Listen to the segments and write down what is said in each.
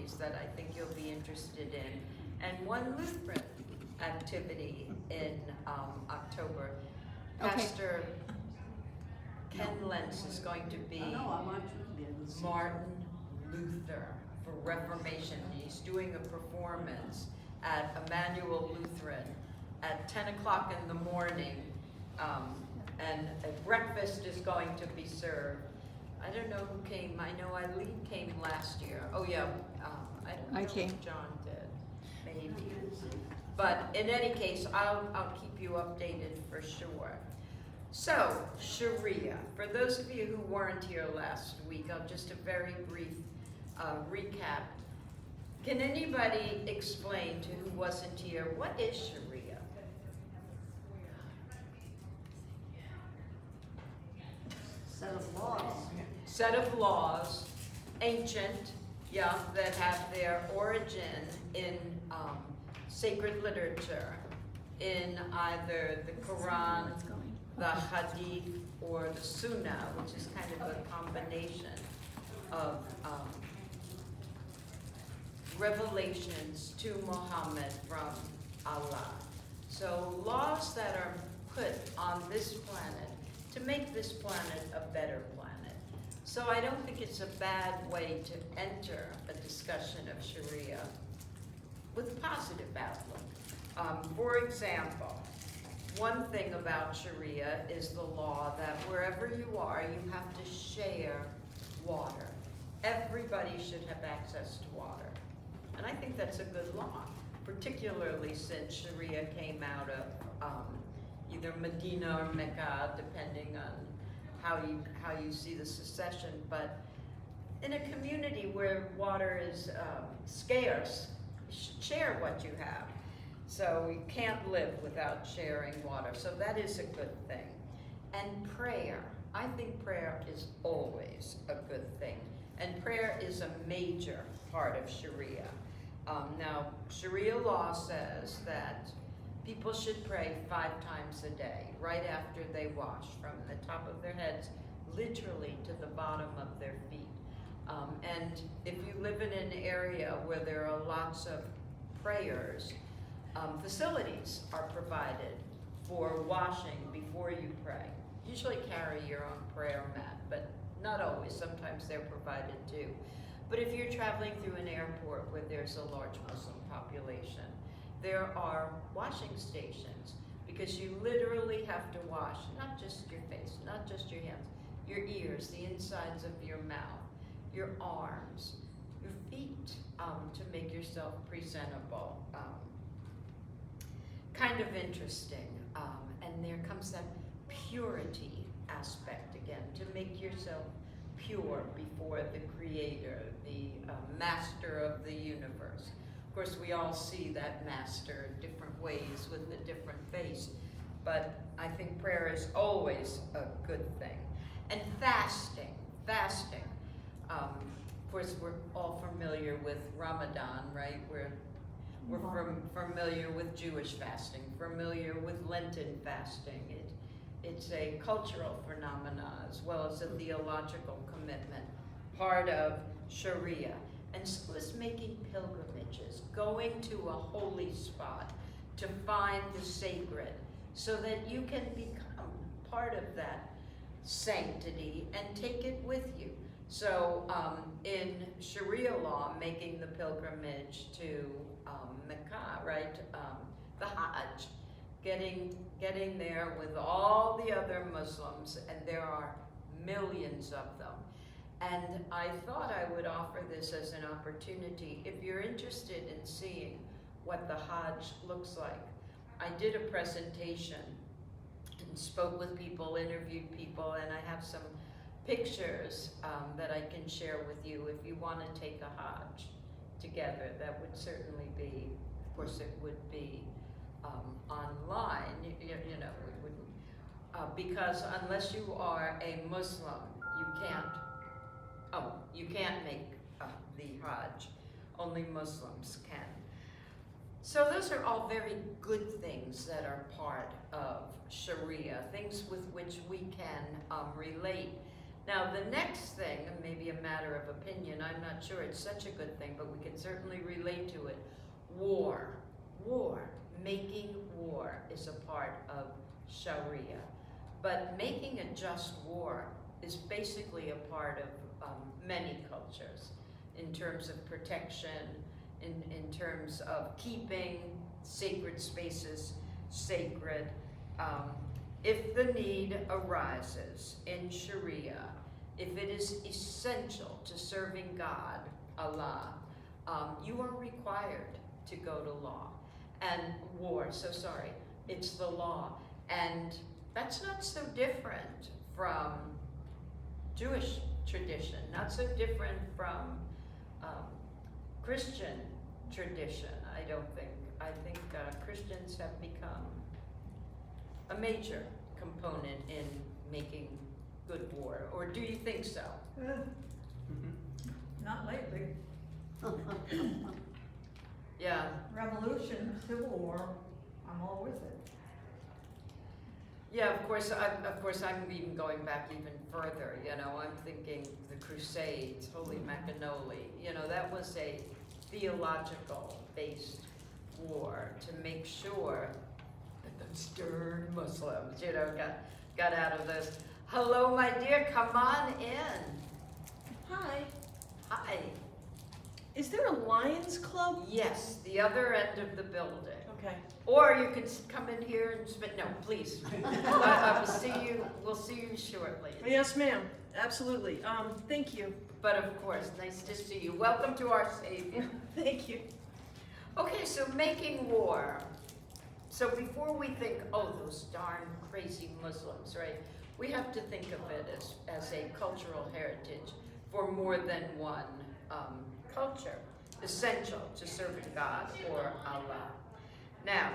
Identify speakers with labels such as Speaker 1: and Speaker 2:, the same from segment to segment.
Speaker 1: activities that I think you'll be interested in, and one Lutheran activity in October.
Speaker 2: Okay.
Speaker 1: Pastor Ken Lentz is going to be Martin Luther for Reformation. He's doing a performance at Emmanuel Lutheran at 10 o'clock in the morning, and a breakfast is going to be served. I don't know who came. I know Eileen came last year. Oh yeah, I don't know
Speaker 2: I came.
Speaker 1: if John did, maybe. But in any case, I'll keep you updated for sure. So, Sharia. For those of you who weren't here last week, I'll just a very brief recap. Can anybody explain to who wasn't here, what is Sharia?
Speaker 3: Set of laws.
Speaker 1: Set of laws, ancient, that have their origin in sacred literature, in either the Quran, the Hadith, or the Sunnah, which is kind of a combination of revelations to Muhammad from Allah. So laws that are put on this planet to make this planet a better planet. So I don't think it's a bad way to enter a discussion of Sharia with positive outlook. For example, one thing about Sharia is the law that wherever you are, you have to share water. Everybody should have access to water. And I think that's a good law, particularly since Sharia came out of either Medina or Mecca, depending on how you see the succession. But in a community where water is scarce, you should share what you have. So you can't live without sharing water. So that is a good thing. And prayer. I think prayer is always a good thing. And prayer is a major part of Sharia. Now, Sharia law says that people should pray 5 times a day, right after they wash, from the top of their heads, literally to the bottom of their feet. And if you live in an area where there are lots of prayers, facilities are provided for washing before you pray. Usually carry your own prayer mat, but not always. Sometimes they're provided too. But if you're traveling through an airport where there's a large Muslim population, there are washing stations, because you literally have to wash not just your face, not just your hands, your ears, the insides of your mouth, your arms, your feet, to make yourself presentable. Kind of interesting. And there comes that purity aspect again, to make yourself pure before the Creator, the master of the universe. Of course, we all see that master different ways with a different face, but I think prayer is always a good thing. And fasting. Of course, we're all familiar with Ramadan, right? We're familiar with Jewish fasting, familiar with Lenten fasting. It's a cultural phenomenon as well as a theological commitment, part of Sharia. And so is making pilgrimages, going to a holy spot to find the sacred, so that you can become part of that sanctity and take it with you. So in Sharia law, making the pilgrimage to Mecca, right, the Hajj, getting there with all the other Muslims, and there are millions of them. And I thought I would offer this as an opportunity. If you're interested in seeing what the Hajj looks like, I did a presentation and spoke with people, interviewed people, and I have some pictures that I can share with you if you want to take a Hajj together. That would certainly be, of course it would be online, you know, we wouldn't, because unless you are a Muslim, you can't make the Hajj. Only Muslims can. So those are all very good things that are part of Sharia, things with which we can relate. Now the next thing, and maybe a matter of opinion, I'm not sure it's such a good thing, but we can certainly relate to it. Making war is a part of Sharia. But making a just war is basically a part of many cultures in terms of protection, in terms of keeping sacred spaces sacred. If the need arises in Sharia, if it is essential to serving God, Allah, you are required to go to law and war, it's the law. And that's not so different from Jewish tradition, not so different from Christian tradition, I don't think. I think Christians have become a major component in making good war, or do you think so?
Speaker 3: Not lately.
Speaker 1: Yeah.
Speaker 3: Revolution, Civil War, I'm all with it.
Speaker 1: Yeah, of course, I'm even going back even further, I'm thinking the Crusades, Holy Macanoli, that was a theological-based war to make sure that the stern Muslims, got out of this. Hello, my dear, come on in.
Speaker 2: Hi.
Speaker 1: Hi.
Speaker 2: Is there a Lions Club?
Speaker 1: Yes, the other end of the building.
Speaker 2: Okay.
Speaker 1: Or you can come in here and spit, no, please. We'll see you shortly.
Speaker 2: Yes, ma'am. Absolutely. Thank you.
Speaker 1: But of course, nice to see you. Welcome to our Savior.
Speaker 2: Thank you.
Speaker 1: Okay, so making war. So before we think, oh, those darn crazy Muslims, right? We have to think of it as a cultural heritage for more than one culture, essential to serving God or Allah. Now,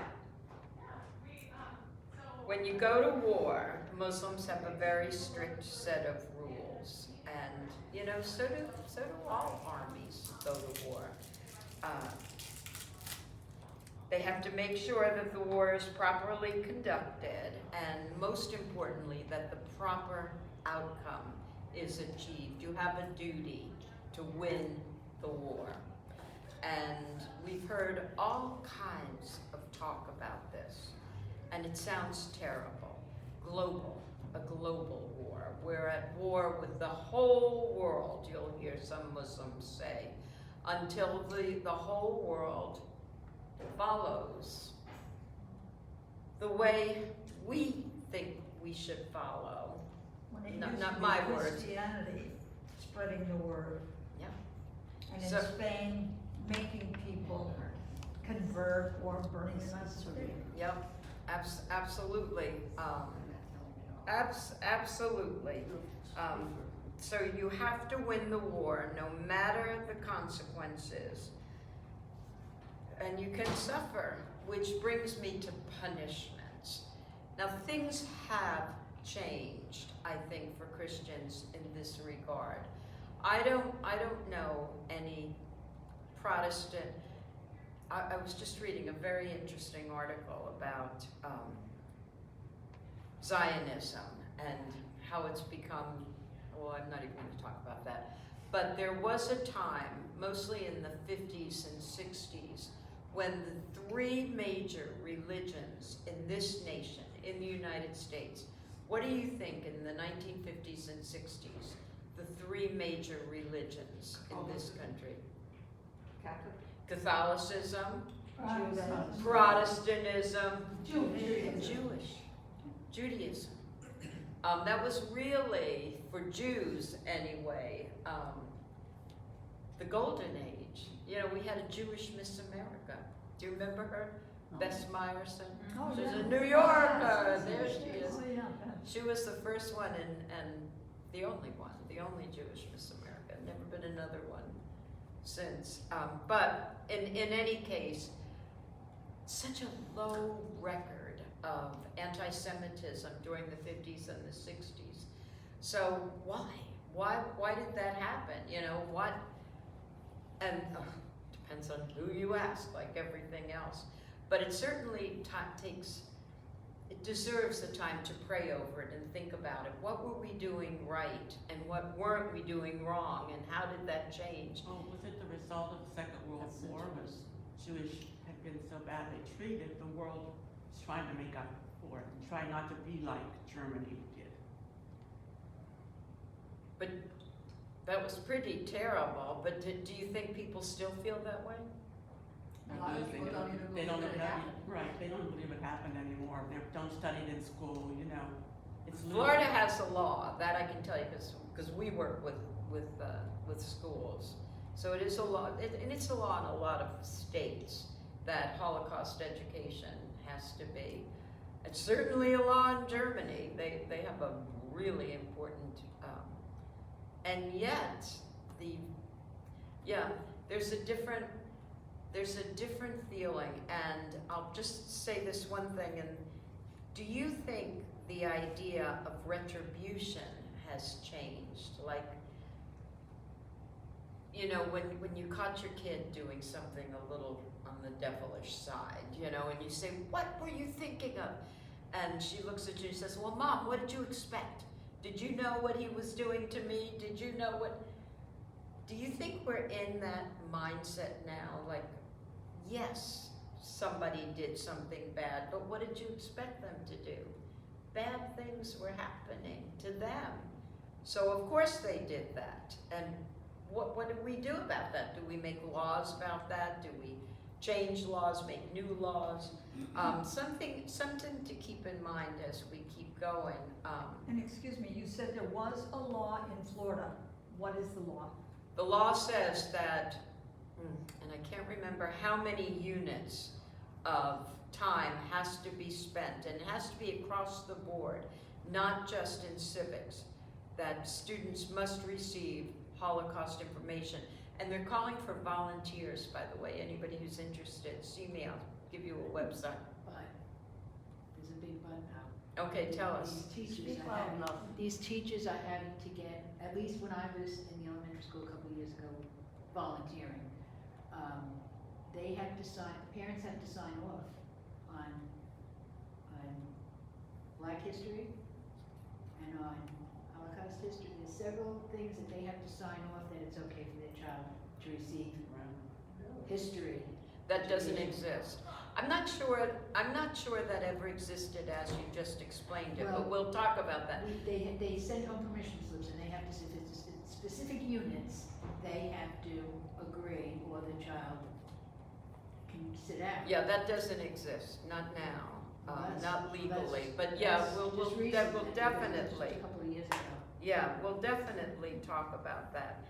Speaker 1: when you go to war, Muslims have a very strict set of rules, and so do all armies go to war. They have to make sure that the war is properly conducted, and most importantly, that the proper outcome is achieved. You have a duty to win the war. And we've heard all kinds of talk about this, and it sounds terrible. A global war. We're at war with the whole world, you'll hear some Muslims say, until the whole world follows the way we think we should follow.
Speaker 3: When it
Speaker 1: Not-
Speaker 3: used
Speaker 1: not
Speaker 3: to be
Speaker 1: my words.
Speaker 3: Christianity spreading the word.
Speaker 1: Yeah.
Speaker 3: And in
Speaker 1: So-
Speaker 3: Spain, making people convert or burning them at the stake.
Speaker 1: Yep, absolutely. Absolutely. So you have to win the war, no matter the consequences. And you can suffer, which brings me to punishments. Now, things have changed, I think, for Christians in this regard. I don't know any Protestant. I was just reading a very interesting article about Zionism and how it's become, well, I'm not even going to talk about that, but there was a time, mostly in the 50s and 60s, when the three major religions in this nation, in the United States, what do you think in the 1950s and 60s, the three major religions in this country?
Speaker 3: Catholic.
Speaker 1: Catholicism,
Speaker 3: Judaism.
Speaker 1: Protestantism, Judaism. That was really, for Jews anyway, the golden age. We had a Jewish Miss America. Do you remember her? Bess Meyerson.
Speaker 3: Oh,
Speaker 1: She's
Speaker 3: yeah.
Speaker 1: a New Yorker. There she is.
Speaker 3: Oh, yeah.
Speaker 1: She was the first one and the only Jewish Miss America. Never been another one since. But in any case, such a low record of anti-Semitism during the 50s and the 60s. So why? Why did that happen? What? And depends on who you ask, like everything else. But it certainly it deserves the time to pray over it and think about it. What were we doing right and what weren't we doing wrong, and how did that change?
Speaker 4: Oh, was it the result of the Second World Jewish had been so badly treated, the world is trying to make up for it, and try not to be like Germany did.
Speaker 1: But that was pretty terrible, but do you think people still feel that way?
Speaker 3: A lot of people don't even
Speaker 4: They
Speaker 3: believe
Speaker 4: don't
Speaker 3: that it
Speaker 4: have-
Speaker 3: happened.
Speaker 4: Right, they don't believe it happened anymore. They don't study it in school, you know. It's
Speaker 1: Florida has a law, that I can tell you, because we work with schools. So it is a law, and it's a law in a lot of states, that Holocaust education has to be. It's certainly a law in Germany. They have a really important, and yet, there's a different feeling, and I'll just say this one thing, and do you think the idea of retribution has changed? Like, you know, when you caught your kid doing something a little on the devilish side, you know, and you say, what were you thinking of? And she looks at you and says, well, Mom, what did you expect? Did you know what he was doing to me? Did you know what? Do you think we're in that mindset now? Like, yes, somebody did something bad, but what did you expect them to do? Bad things were happening to them. So of course they did that. And what do we do about that? Do we make laws about that? Do we change laws, make new laws? Something to keep in mind as we keep going.
Speaker 3: And excuse me, you said there was a law in Florida. What is the law?
Speaker 1: The law says that, and I can't remember how many units of time has to be spent, and it has to be across the board, not just in civics, that students must receive Holocaust information. And they're calling for volunteers, by the way. Anybody who's interested, see me, I'll give you a website.
Speaker 5: But there's a big but now.
Speaker 1: Okay, tell us.
Speaker 5: These teachers are having to get, at least when I was in the elementary school a couple of years ago, volunteering, they have to sign, parents have to sign off on Black history and on Holocaust history. There's several things that they have to sign off that it's okay for their child to receive history.
Speaker 1: That doesn't exist. I'm not sure that ever existed as you just explained it, but we'll talk about that.
Speaker 5: They send home permission slips, and they have to, if it's specific units, they have to agree, or the child can sit out.
Speaker 1: Yeah, that doesn't exist, not now,
Speaker 5: That's-
Speaker 1: not legally,
Speaker 5: that's-
Speaker 1: but yeah,
Speaker 5: that's
Speaker 1: we'll
Speaker 5: just recent,
Speaker 1: we'll
Speaker 5: because that was
Speaker 1: definitely.
Speaker 5: just a couple of years ago.
Speaker 1: Yeah, we'll definitely talk about that.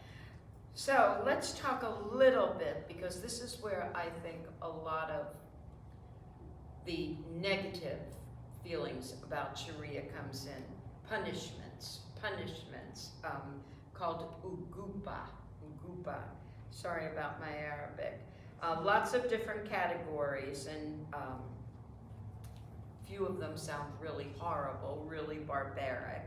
Speaker 1: So let's talk a little bit, because this is where I think a lot of the negative feelings about Sharia comes in. Punishments, called uguba. Sorry about my Arabic. Lots of different categories, and few of them sound really horrible, really barbaric.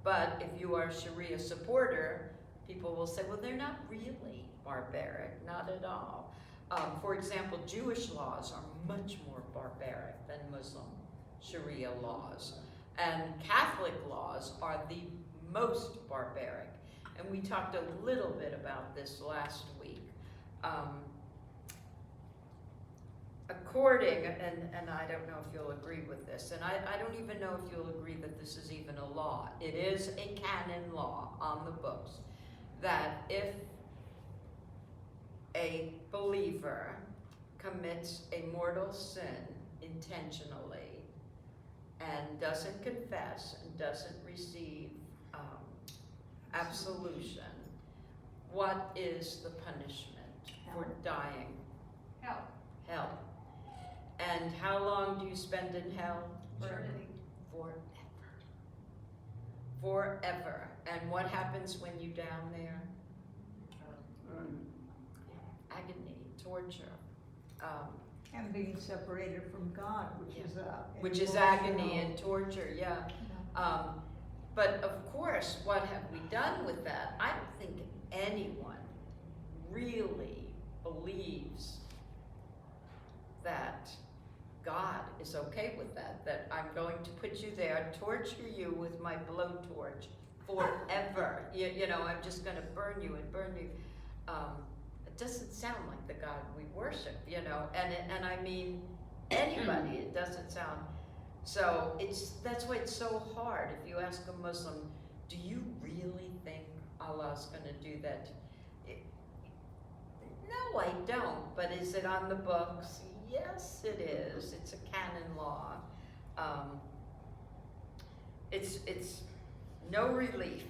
Speaker 1: But if you are a Sharia supporter, people will say, well, they're not really barbaric, not at all. For example, Jewish laws are much more barbaric than Muslim Sharia laws. And Catholic laws are the most barbaric. And we talked a little bit about this last week. According, and I don't know if you'll agree with this, and I don't even know if you'll agree that this is even a law. It is a canon law on the books that if a believer commits a mortal sin intentionally and doesn't confess and doesn't receive absolution, what is the punishment for dying?
Speaker 3: Hell.
Speaker 1: Hell. And how long do you spend in hell?
Speaker 3: Eternity.
Speaker 1: Forever. And what happens when you're down there? Agony, torture.
Speaker 3: And being separated from God,
Speaker 1: Which is agony and torture, yeah. But of course, what have we done with that? I don't think anyone really believes that God is okay with that I'm going to put you there, torture you with my blowtorch forever. You know, I'm just gonna burn you and burn you. it doesn't sound like the God we worship, you know, and I mean, anybody, it doesn't sound, so that's why it's so hard. If you ask a Muslim, do you really think Allah's gonna do that? No, I don't, but is it on the books? Yes, it is. It's a canon law. It's no relief,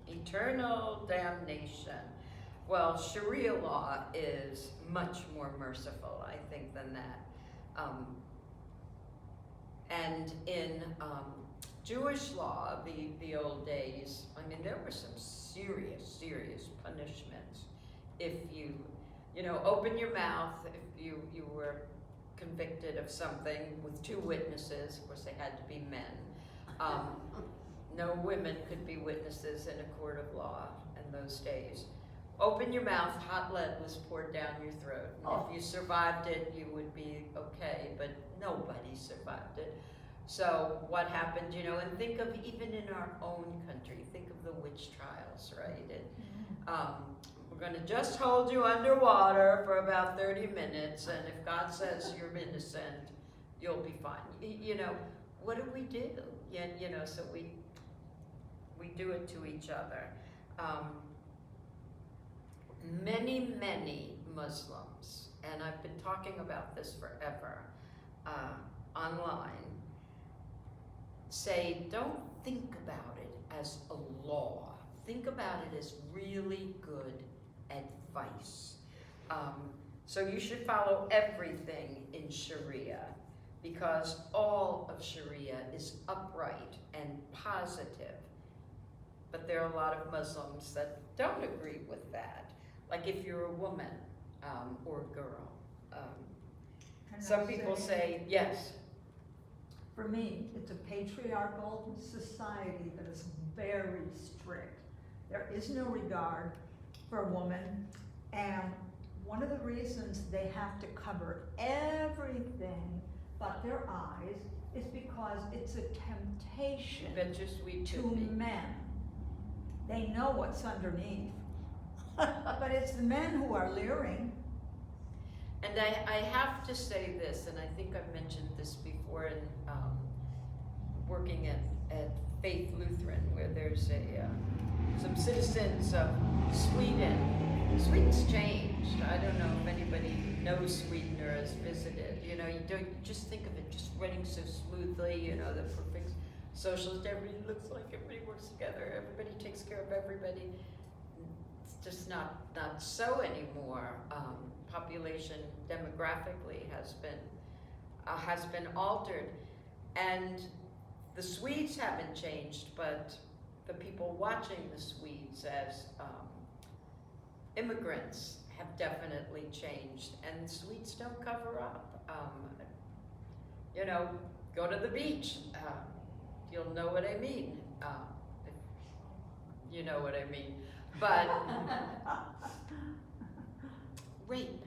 Speaker 1: eternal damnation. Well, Sharia law is much more merciful, I think, than that. And in Jewish law, the old days, I mean, there were some serious punishments if you know, open your mouth if you were convicted of something with 2 witnesses. Of course, they had to be men. No women could be witnesses in a court of law in those days. Open your mouth, hot lead was poured down your throat. And if you survived it, you would be okay, but nobody survived it. So what happened, you know, and think of even in our own country, think of the witch trials, right? And, we're gonna just hold you underwater for about 30 minutes, and if God says you're innocent, you'll be fine. You know, what do we do? You know, so we do it to each other. Many Muslims, and I've been talking about this forever, online, say don't think about it as a law. Think about it as really good advice. So you should follow everything in Sharia, because all of Sharia is upright and positive. But there are a lot of Muslims that don't agree with that. Like if you're a woman or a girl.
Speaker 3: Can I
Speaker 1: Some people say, yes,
Speaker 3: For me, it's a patriarchal society that is very strict. There is no regard for a woman, and one of the reasons they have to cover everything but their eyes is because it's a temptation
Speaker 1: bet your sweet
Speaker 3: to
Speaker 1: could be.
Speaker 3: men. They know what's underneath. But it's the men who are leering.
Speaker 1: And I have to say this, and I think I've mentioned this before in working at Faith Lutheran, where there's some citizens of Sweden. Sweden's changed. I don't know if anybody knows Sweden or has visited. You know, you just think of it just running so smoothly, you know, the perfect socialist, everybody looks like everybody works together, everybody takes care of everybody. It's just not so anymore. Population demographically has been altered, and the Swedes haven't changed, but the people watching the Swedes as immigrants have definitely changed, and Swedes don't cover up. You know, go to the beach. You'll know what I mean. You know what I mean. But rape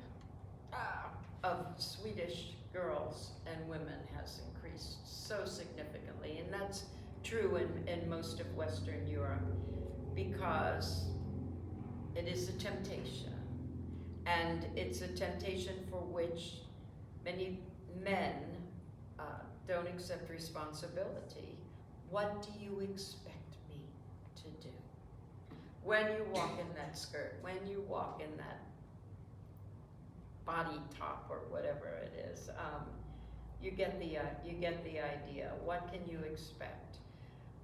Speaker 1: of Swedish girls and women has increased so significantly, and that's true in most of Western Europe, because it is a temptation, and it's a temptation for which many men don't accept responsibility. What do you expect me to do? When you walk in that skirt, when you walk in that body top or whatever it is, you get the idea. What can you expect?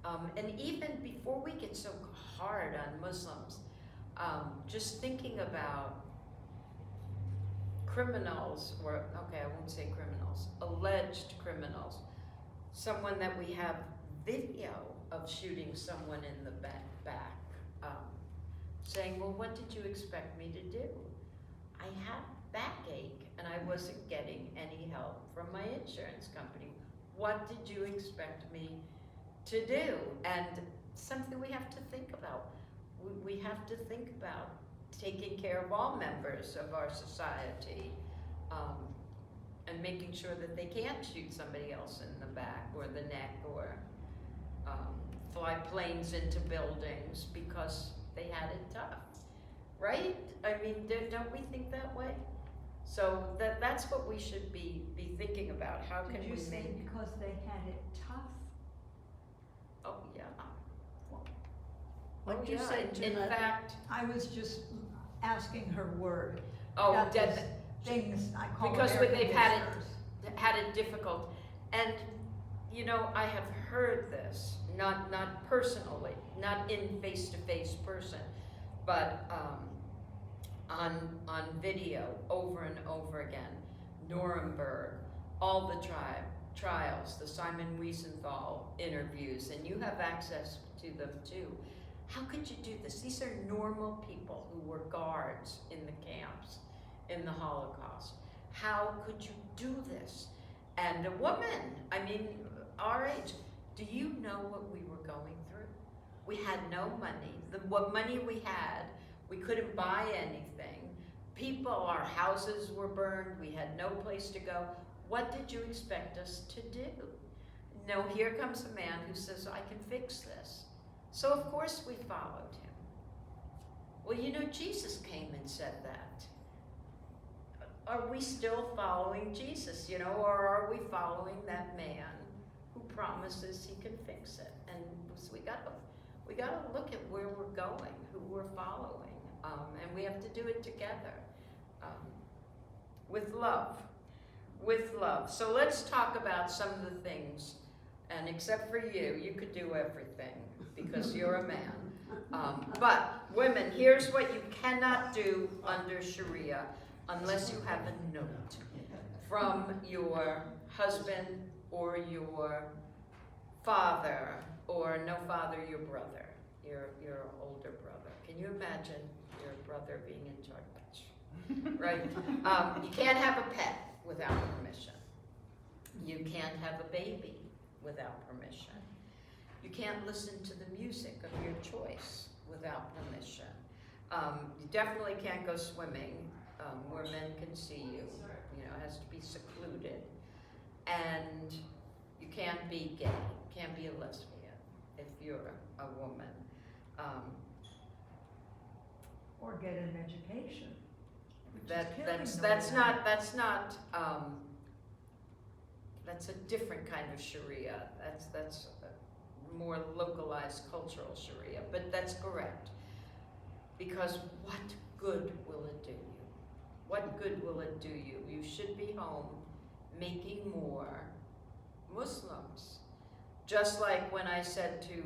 Speaker 1: And even before we get so hard on Muslims, just thinking about criminals, or okay, I won't say criminals, alleged criminals, someone that we have video of shooting someone in the back, saying, well, what did you expect me to do? I had backache and I wasn't getting any help from my insurance company. What did you expect me to do? And something we have to think about. We have to think about taking care of all members of our society, and making sure that they can't shoot somebody else in the back or the neck, or fly planes into buildings because they had it tough. right? I mean, don't we think that way? So that's what we should be thinking about. How can
Speaker 3: Did
Speaker 1: we
Speaker 3: you say
Speaker 1: make,
Speaker 3: because they had it tough?
Speaker 1: oh, yeah.
Speaker 6: What'd
Speaker 1: Oh,
Speaker 6: you
Speaker 1: yeah.
Speaker 6: say,
Speaker 1: In
Speaker 6: Jeanette?
Speaker 1: fact,
Speaker 3: I was just asking her word.
Speaker 1: oh,
Speaker 3: That
Speaker 1: Deb,
Speaker 3: was things I call
Speaker 1: Because
Speaker 3: air
Speaker 1: they've had it-
Speaker 3: conditioners.
Speaker 1: had it difficult. And, you know, I have heard this, not personally, not in face-to-face person, but on video over and over again. Nuremberg, all the trials, the Simon Wiesenthal interviews, and you have access to them too. How could you do this? These are normal people who were guards in the camps in the Holocaust. How could you do this? And a woman, I mean, our age, do you know what we were going through? We had no money. What money we had, we couldn't buy anything. People, our houses were burned. We had no place to go. What did you expect us to do? No, here comes a man who says, I can fix this. So of course we followed him. Well, you know, Jesus came and said that. Are we still following Jesus, you know, or are we following that man who promises he can fix it? And so we gotta look at where we're going, who we're following, and we have to do it together, with love. With love. So let's talk about some of the things, and except for you, you could do everything because you're a man. But women, here's what you cannot do under Sharia unless you have a note from your husband or your father, or no father, your brother, your older brother. Can you imagine your brother being in charge? Right? You can't have a pet without permission. You can't have a baby without permission. You can't listen to the music of your choice without permission. You definitely can't go swimming where men can see you. You know, it has to be secluded. And you can't be gay. You can't be a lesbian if you're a woman.
Speaker 3: Or get an education. which is
Speaker 1: That's
Speaker 3: killing
Speaker 1: not that's a different kind of Sharia. That's a more localized cultural Sharia, but that's correct. Because what good will it do you? What good will it do you? You should be home making more Muslims. Just like when I said to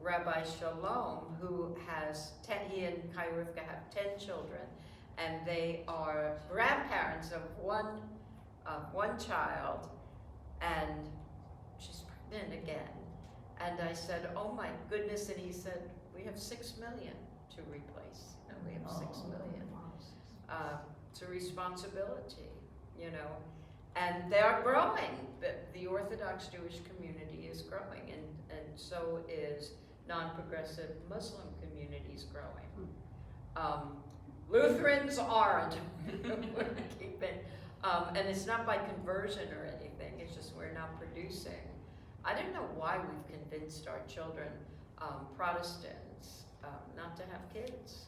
Speaker 1: Rabbi Shalom, who has he and Kairivka have 10 children, and they are grandparents of one child, and she's pregnant again. And I said, oh my goodness, and he said, we have 6 million to replace, and we have 6 million. It's a responsibility, you know, and they are growing. The Orthodox Jewish community is growing, and so is non-progressive Muslim communities growing. Lutherans aren't. We're keeping, and it's not by conversion or anything. It's just we're not producing. I don't know why we've convinced our children, Protestants, not to have kids,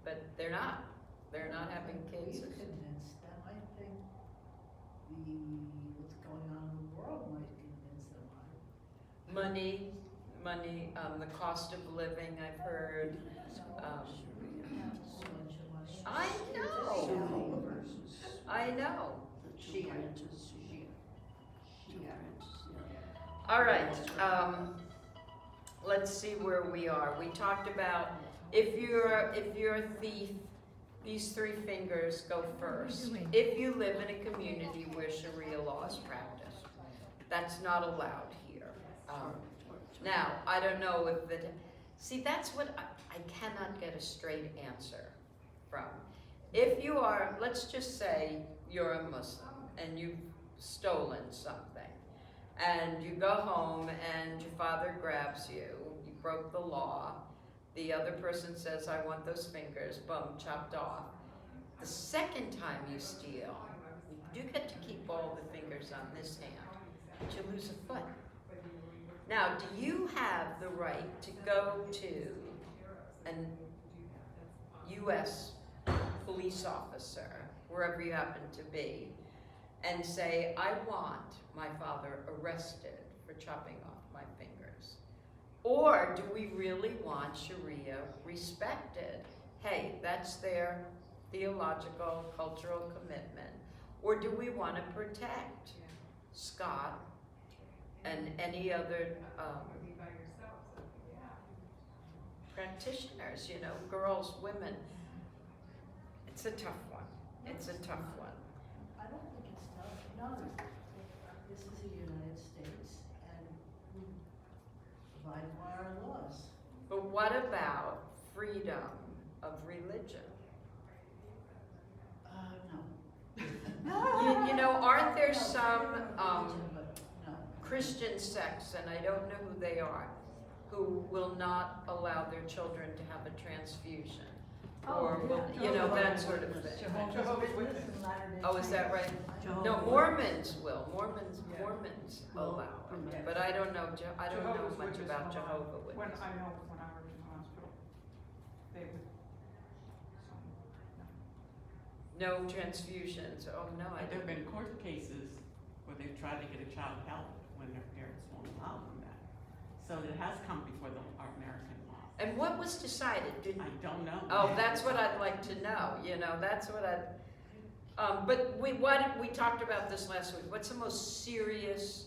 Speaker 1: but they're not. They're not having kids.
Speaker 6: We've convinced them. I think what's going on in the world might convince them.
Speaker 1: Money, the cost of living, I've heard. I know. I know. All right, let's see where we are. We talked about if you're a thief, these 3 fingers go first. If you live in a community where Sharia law is practiced, that's not allowed here. Now, I don't know if see, that's what I cannot get a straight answer from. If you are, let's just say you're a Muslim and you've stolen something, and you go home and your father grabs you, you broke the law, the other person says, I want those fingers, boom, chopped off. The second time you steal, you get to keep all the fingers on this hand, but you lose a foot. Now, do you have the right to go to and US police officer, wherever you happen to be, and say, I want my father arrested for chopping off my fingers? Or do we really want Sharia respected? Hey, that's their theological, cultural commitment. Or do we want to protect Scott and any other practitioners, you know, girls, women? It's a tough one. It's a tough one.
Speaker 6: I don't think it's tough. No, this is the United States and we abide by our laws.
Speaker 1: But what about freedom of religion?
Speaker 6: No.
Speaker 1: You know, aren't there
Speaker 6: No,
Speaker 1: some
Speaker 6: freedom of religion, but no.
Speaker 1: Christian sects, and I don't know who they are, who will not allow their children to have a transfusion? Or, will, you know, that sort of thing.
Speaker 3: Jehovah's Witness and Latter-day
Speaker 1: Oh, is that right? No, Mormons will. Mormons allow it. But I don't know, I don't know
Speaker 7: Jehovah's
Speaker 1: much
Speaker 7: Witnesses
Speaker 1: about
Speaker 7: will not.
Speaker 1: Jehovah
Speaker 7: When
Speaker 1: Witnesses.
Speaker 7: I know when I worked in the hospital, they would.
Speaker 1: No transfusions, oh no, I
Speaker 4: There have
Speaker 1: didn't.
Speaker 4: been court cases where they've tried to get a child help when their parents won't allow them that. So it has come before our American law.
Speaker 1: And what was decided? Did,
Speaker 4: I don't know.
Speaker 1: oh, that's what I'd like to know, you know, that's what but we talked about this last week. What's the most serious,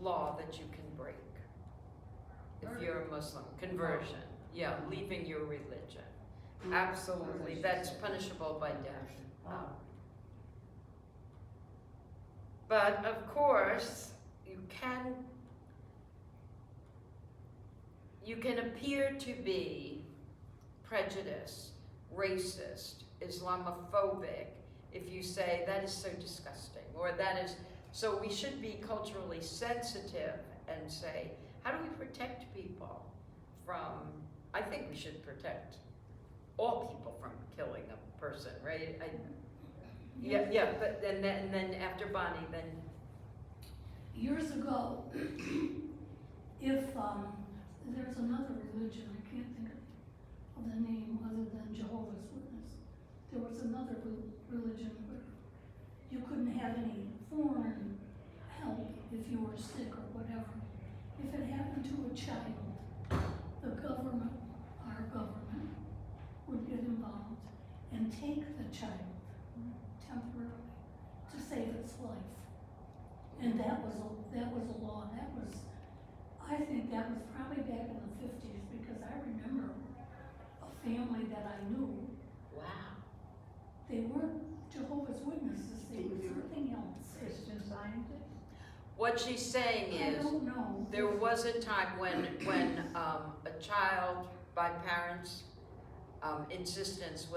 Speaker 1: law that you can break? If you're a Muslim, conversion, yeah, leaving your religion. Absolutely, that's punishable by death. But of course, you can appear to be prejudiced, racist, Islamophobic if you say that is so disgusting, or that is, so we should be culturally sensitive and say, how do we protect people from, I think we should protect all people from killing a person, right? Yeah, but then after Bonnie, then,
Speaker 8: Years ago, if there's another religion, I can't think of the name other than Jehovah's Witness. There was another religion where you couldn't have any foreign help if you were sick or whatever. If it happened to a child, the government, our government, would get involved and take the child temporarily to save its life. And that was a law. I think that was probably back in the 50s, because I remember a family that I knew.
Speaker 1: wow.
Speaker 8: They weren't Jehovah's Witnesses, they were something else.
Speaker 3: Christian Scientist?
Speaker 1: What she's saying
Speaker 8: I
Speaker 1: is,
Speaker 8: don't know.
Speaker 1: there was a time when a child, by parents' insistence,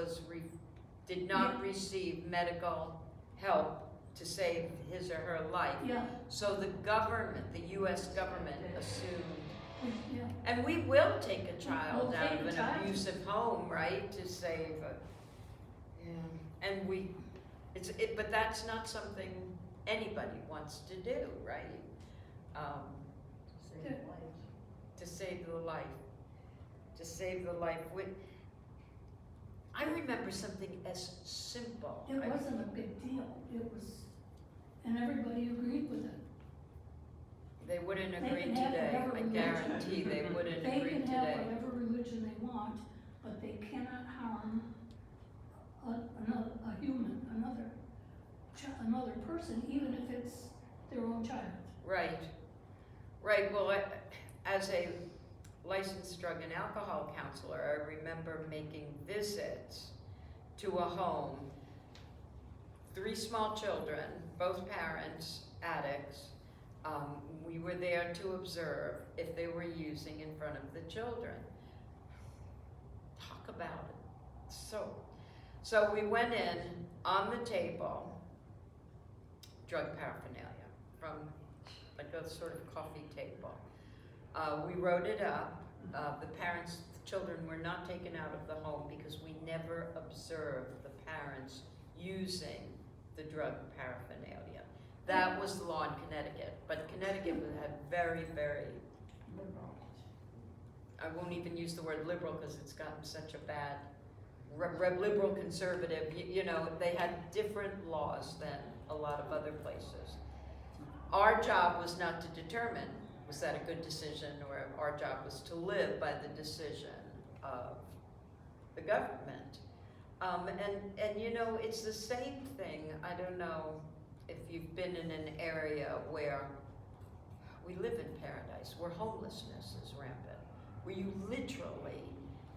Speaker 1: did not receive medical help to save his or her life.
Speaker 8: Yeah,
Speaker 1: So the government, the US government assumed,
Speaker 8: yeah.
Speaker 1: and we will take a child
Speaker 8: We'll
Speaker 1: out
Speaker 8: take
Speaker 1: of
Speaker 8: a
Speaker 1: an
Speaker 8: child.
Speaker 1: abusive home, right, to save and but that's not something anybody wants to do, right?
Speaker 6: Save lives.
Speaker 1: To save the life. To save the life. I remember something as simple.
Speaker 8: It wasn't a big deal, and everybody agreed with it.
Speaker 1: They wouldn't
Speaker 8: They
Speaker 1: agree
Speaker 8: can have
Speaker 1: today.
Speaker 8: whatever
Speaker 1: I
Speaker 8: religion.
Speaker 1: guarantee they wouldn't
Speaker 8: They
Speaker 1: agree
Speaker 8: can have
Speaker 1: today.
Speaker 8: whatever religion they want, but they cannot harm a human, another person, even if it's their own child.
Speaker 1: Right. Right. Well, as a licensed drug and alcohol counselor, I remember making visits to a home, 3 small children, both parents, addicts. We were there to observe if they were using in front of the children. Talk about it. So we went in, on the table, drug paraphernalia from like a sort of coffee table. We wrote it up. The children were not taken out of the home because we never observed the parents using the drug paraphernalia. That was the law in Connecticut, but Connecticut had very, very I won't even use the word liberal because it's gotten such a bad, liberal conservative, you know, they had different laws than a lot of other places. Our job was not to determine, was that a good decision, or our job was to live by the decision of the government. And you know, it's the same thing. I don't know if you've been in an area where we live in paradise, where homelessness is rampant, where you literally,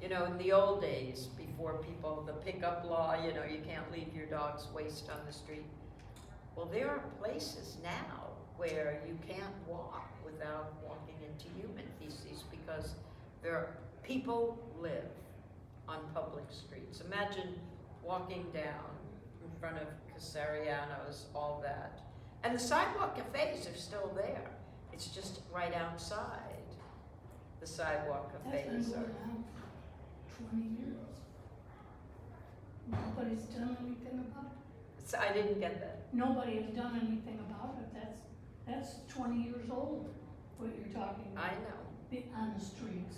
Speaker 1: you know, in the old days, before people, the pickup law, you know, you can't leave your dog's waste on the street. Well, there are places now where you can't walk without walking into human feces because people live on public streets. Imagine walking down in front of Casariano's, all that. And the sidewalk cafes are still there. It's just right outside the sidewalk
Speaker 8: That's been
Speaker 1: cafes.
Speaker 8: going on for 20 years. Nobody's done anything about it.
Speaker 1: I didn't get that.
Speaker 8: Nobody has done anything about it. That's 20 years old, what you're talking
Speaker 1: I
Speaker 8: about.
Speaker 1: know.
Speaker 8: On the streets.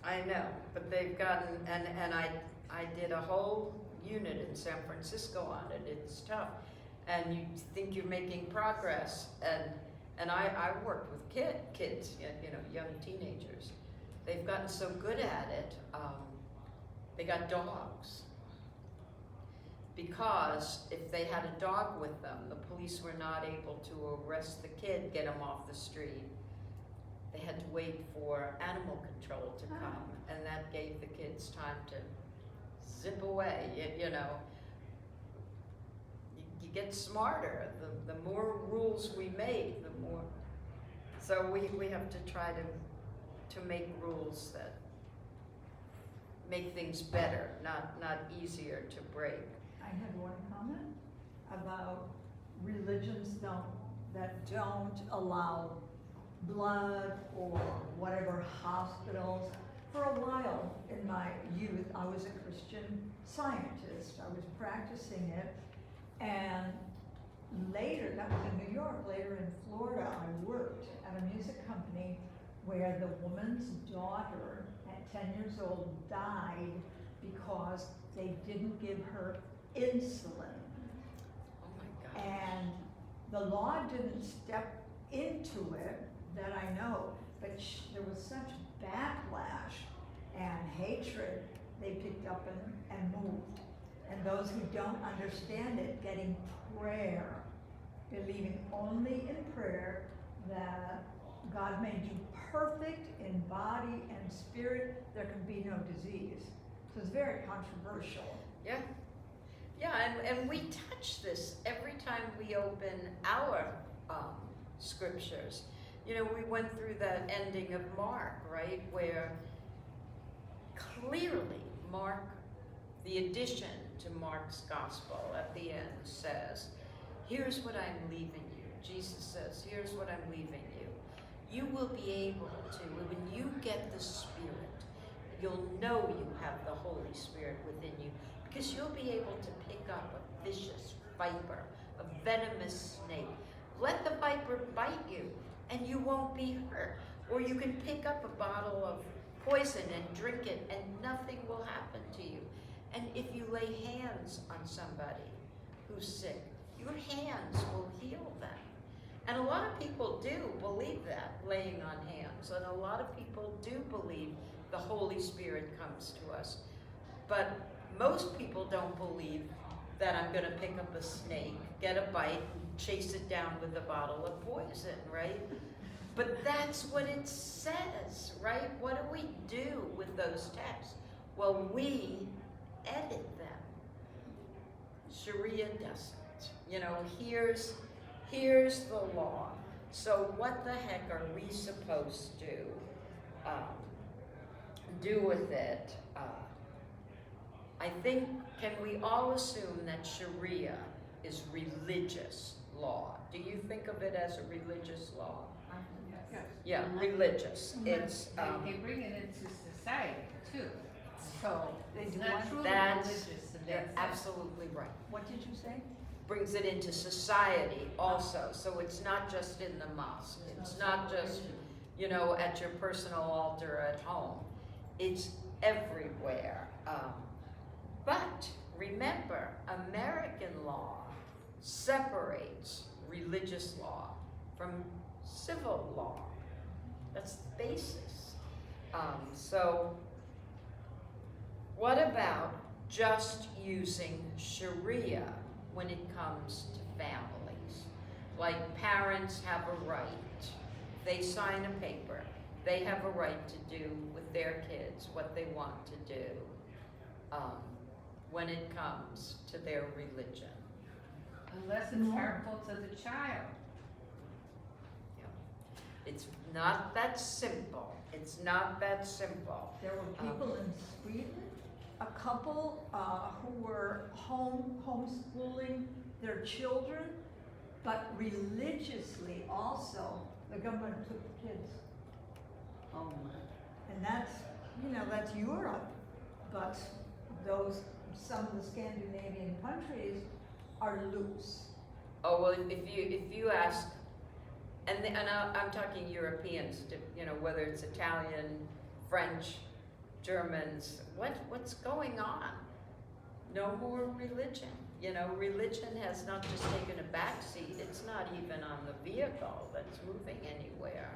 Speaker 1: I know, but they've gotten, and I did a whole unit in San Francisco on it. It's tough, and you think you're making progress, and I worked with kids, you know, young teenagers. They've gotten so good at it. They got dogs because if they had a dog with them, the police were not able to arrest the kid, get him off the street. They had to wait for animal control to come, and that gave the kids time to zip away. You know, you get smarter. The more rules we make, the more. So we have to try to make rules that make things better, not easier to break.
Speaker 3: I had one comment about religions that don't allow blood or whatever hospitals. For a while in my youth, I was a Christian Scientist. I was practicing it, and later, that was in New York, later in Florida, I worked at a music company where the woman's daughter at 10 years old died because they didn't give her insulin.
Speaker 1: Oh my God.
Speaker 3: And the law didn't step into it that I know, but there was such backlash and hatred, they picked up and moved. And those who don't understand it, getting prayer, believing only in prayer that God made you perfect in body and spirit, there can be no disease. So it's very controversial.
Speaker 1: Yeah. Yeah, and we touch this every time we open our scriptures. You know, we went through that ending of Mark, right, where clearly Mark, the addition to Mark's gospel at the end says, here's what I'm leaving you. Jesus says, here's what I'm leaving you. You will be able to, when you get the Spirit, you'll know you have the Holy Spirit within you, because you'll be able to pick up a vicious viper, a venomous snake. Let the viper bite you, and you won't be hurt. Or you can pick up a bottle of poison and drink it, and nothing will happen to you. And if you lay hands on somebody who's sick, your hands will heal them. And a lot of people do believe that, laying on hands. And a lot of people do believe the Holy Spirit comes to us. But most people don't believe that I'm going to pick up a snake, get a bite, and chase it down with a bottle of poison, right? But that's what it says, right? What do we do with those texts? Well, we edit them. Sharia doesn't. You know, here's the law. So what the heck are we supposed to do with it? I think, can we all assume that Sharia is religious law? Do you think of it as a religious law?
Speaker 7: Yes.
Speaker 1: Yeah, religious. It's,
Speaker 7: They bring it into society too, so it's
Speaker 3: do
Speaker 7: not
Speaker 3: what?
Speaker 7: truly
Speaker 1: That's-
Speaker 7: religious in
Speaker 1: you're
Speaker 7: that sense.
Speaker 1: absolutely right.
Speaker 3: What did you say?
Speaker 1: Brings it into society also, so it's not just in the mosque. It's not just you know, at your personal altar at home. It's everywhere. But remember, American law separates religious law from civil law. That's the basis. So what about just using Sharia when it comes to families? Like parents have a right, they sign a paper, they have a right to do with their kids what they want to do when it comes to their religion.
Speaker 7: Unless it's hurtful to the child.
Speaker 1: It's not that simple. It's not that simple.
Speaker 3: There were people in Sweden, a couple who were homeschooling their children, but religiously also, the government took the kids.
Speaker 6: Oh my.
Speaker 3: And that's, you know, that's Europe, but some of the Scandinavian countries are loose.
Speaker 1: Oh, well, if you ask, I'm talking Europeans, you know, whether it's Italian, French, Germans, what's going on? No more religion. You know, religion has not just taken a backseat, it's not even on the vehicle that's moving anywhere.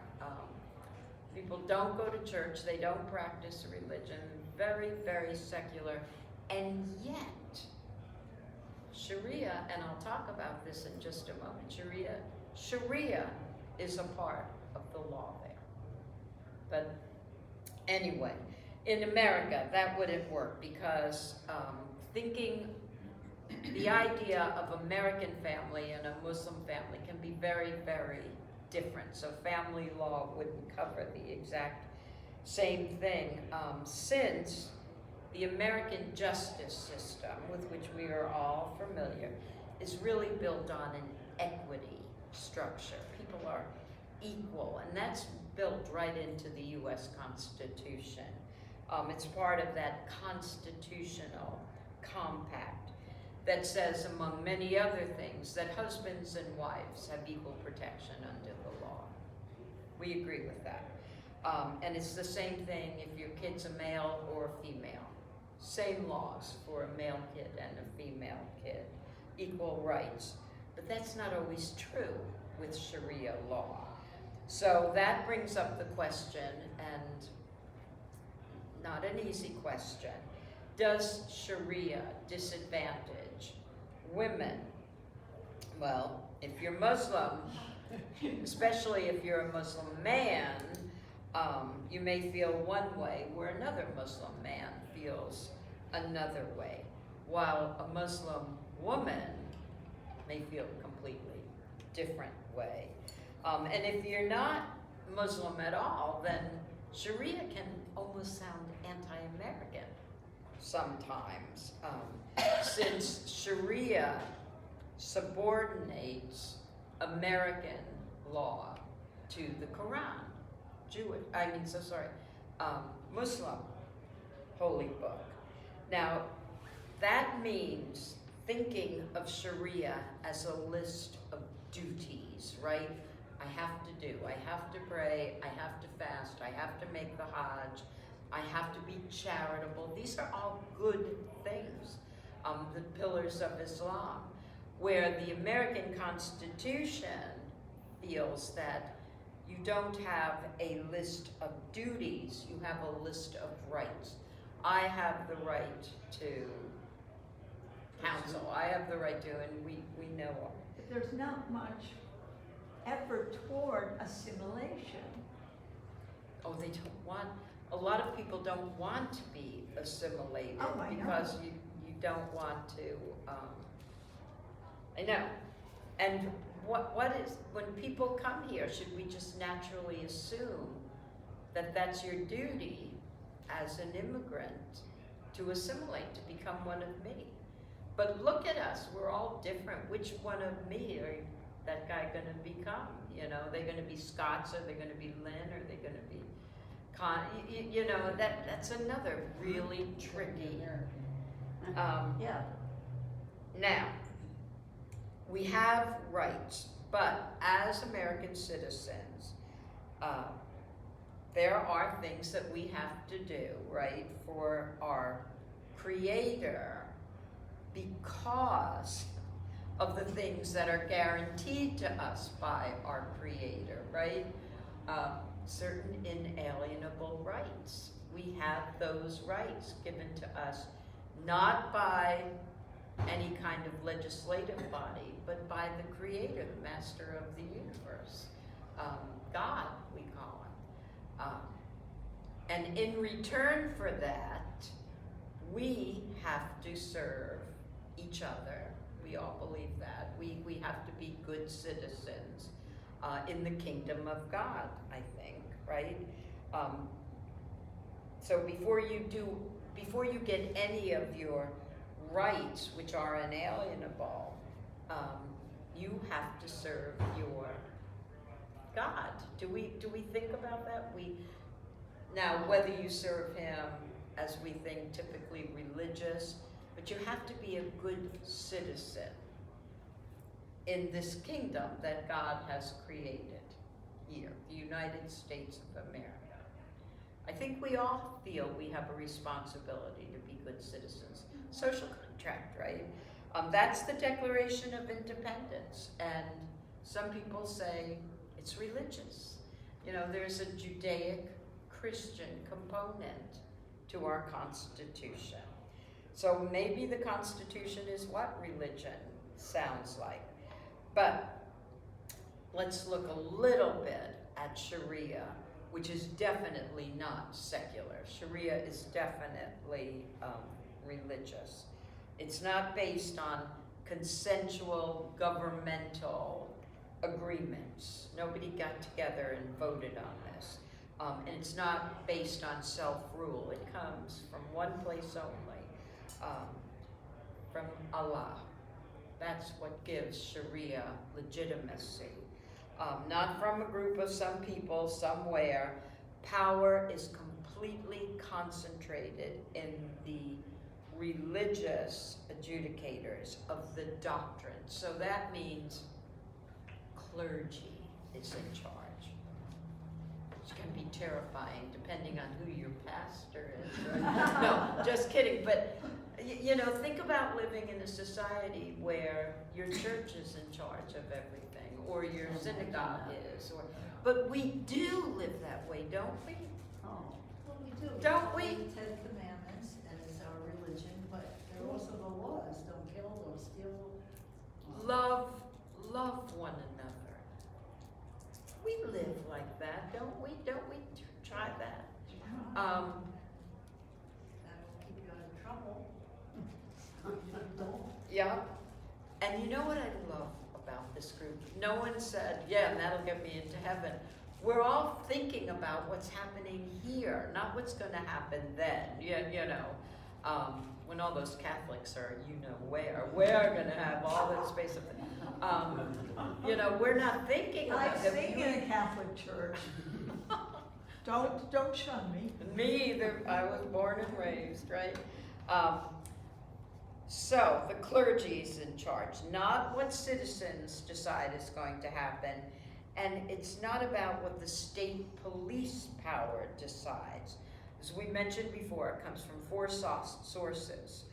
Speaker 1: People don't go to church, they don't practice religion, very, very secular, and yet, Sharia, and I'll talk about this in just a moment, Sharia is a part of the law there. But anyway, in America, that wouldn't work because thinking the idea of American family and a Muslim family can be very, very different. So family law wouldn't cover the exact same thing since the American justice system, with which we are all familiar, is really built on an equity structure. People are equal, and that's built right into the U.S. Constitution. It's part of that constitutional compact that says, among many other things, that husbands and wives have equal protection under the law. We agree with that. And it's the same thing if your kid's a male or a female. Same laws for a male kid and a female kid. Equal rights. But that's not always true with Sharia law. So that brings up the question, and not an easy question. Does Sharia disadvantage women? Well, if you're Muslim, especially if you're a Muslim man, you may feel one way where another Muslim man feels another way, while a Muslim woman may feel a completely different way. And if you're not Muslim at all, then Sharia can almost sound anti-American sometimes, since Sharia subordinates American law to the Quran, Muslim holy book. Now, that means thinking of Sharia as a list of duties, right? I have to do, I have to pray, I have to fast, I have to make the Hajj, I have to be charitable. These are all good things, the pillars of Islam, where the American Constitution feels that you don't have a list of duties, you have a list of rights. I have the right to counsel, I have the right to, and we know
Speaker 3: But there's not much effort toward assimilation.
Speaker 1: Oh, they don't want, a lot of people don't want to be assimilated
Speaker 3: Oh, I know.
Speaker 1: because you don't want to, I know. And what is, when people come here, should we just naturally assume that that's your duty as an immigrant to assimilate, to become one of me? But look at us, we're all different. Which one of me are that guy gonna become? You know, they're gonna be Scots, or they're gonna be Lynn, or they're gonna be you know, that's another really tricky.
Speaker 6: Yeah.
Speaker 1: Now, we have rights, but as American citizens, there are things that we have to do, right, for our Creator because of the things that are guaranteed to us by our Creator, right? Certain inalienable rights. We have those rights given to us not by any kind of legislative body, but by the Creator, the Master of the universe. God, we call him. And in return for that, we have to serve each other. We all believe that. We have to be good citizens in the kingdom of God, I think, right? So before you get any of your rights, which are inalienable, you have to serve your God. Do we think about that? Now, whether you serve him as we think typically religious, but you have to be a good citizen in this kingdom that God has created here, the United States of America. I think we all feel we have a responsibility to be good citizens. Social contract, right? That's the Declaration of Independence, and some people say it's religious. You know, there's a Judaic-Christian component to our Constitution. So maybe the Constitution is what religion sounds like. But let's look a little bit at Sharia, which is definitely not secular. Sharia is definitely religious. It's not based on consensual governmental agreements. Nobody got together and voted on this. And it's not based on self-rule. It comes from one place only, from Allah. That's what gives Sharia legitimacy. Not from a group of some people somewhere. Power is completely concentrated in the religious adjudicators of the doctrine. So that means clergy is in charge. Which can be terrifying depending on who your pastor is. Right? No, just kidding. But you know, think about living in a society where your church is in charge of everything, or your synagogue is, but we do live that way, don't we?
Speaker 6: Oh, well, we do.
Speaker 1: Don't we?
Speaker 6: Follow the Ten Commandments, and it's our religion, but there are also the laws, don't kill, don't steal.
Speaker 1: Love one another. We live like that, don't we? Don't we try that?
Speaker 6: That will keep you out of trouble. Don't.
Speaker 1: Yeah. And you know what I love about this group? No one said, yeah, and that'll get me into heaven. We're all thinking about what's happening here, not what's going to happen then. You know, when all those Catholics are, you know, where we're going to have all that space of, you know, we're not thinking
Speaker 3: I
Speaker 1: about
Speaker 3: sing in a Catholic church. Don't shun me.
Speaker 1: Me either. I was born and raised, right? So the clergy is in charge, not what citizens decide is going to happen. And it's not about what the state police power decides. As we mentioned before, it comes from 4 sources.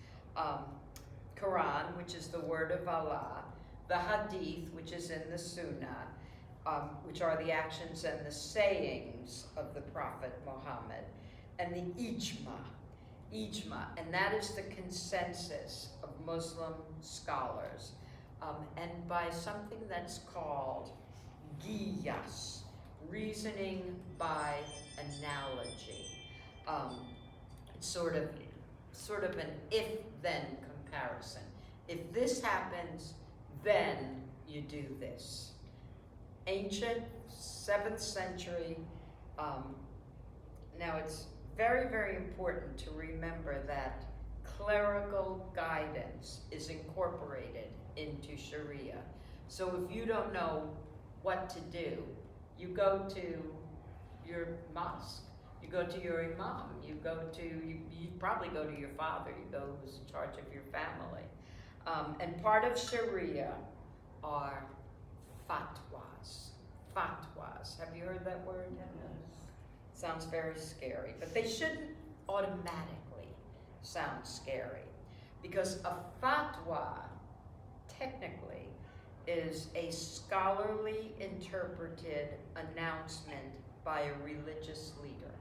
Speaker 1: Quran, which is the word of Allah, the Hadith, which is in the Sunnah, which are the actions and the sayings of the Prophet Muhammad, and the Ijma, and that is the consensus of Muslim scholars, and by something that's called Qiyas, reasoning by analogy. It's sort of an if-then comparison. If this happens, then you do this. Ancient 7th century. Now it's very, very important to remember that clerical guidance is incorporated into Sharia. So if you don't know what to do, you go to your mosque, you go to your imam, you probably go to your father, you go who's in charge of your family. And part of Sharia are fatwas. Fatwas. Have you heard that word? Sounds very scary, but they shouldn't automatically sound scary, because a fatwa technically is a scholarly interpreted announcement by a religious leader.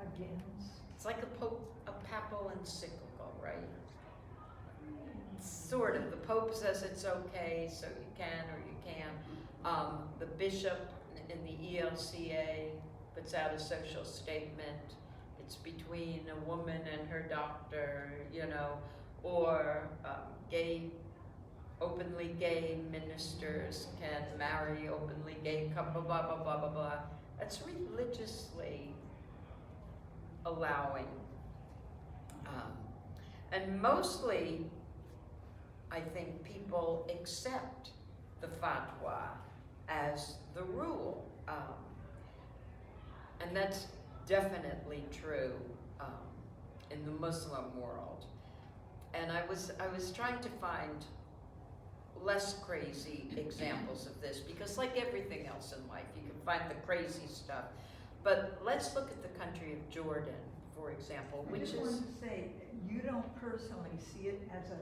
Speaker 3: Again,
Speaker 1: It's like a papal encyclical, right? Sort of. The Pope says it's okay, so you can or you can't. The bishop in the ELCA puts out a social statement. It's between a woman and her doctor, you know, or openly gay ministers can marry openly gay couple, blah, blah, blah, blah, blah. That's religiously allowing. And mostly, I think people accept the fatwa as the rule. And that's definitely true in the Muslim world. And I was trying to find less crazy examples of this, because like everything else in life, you can find the crazy stuff. But let's look at the country of Jordan, for example,
Speaker 3: I
Speaker 1: which
Speaker 3: just
Speaker 1: is,
Speaker 3: wanted to say, you don't personally see it as a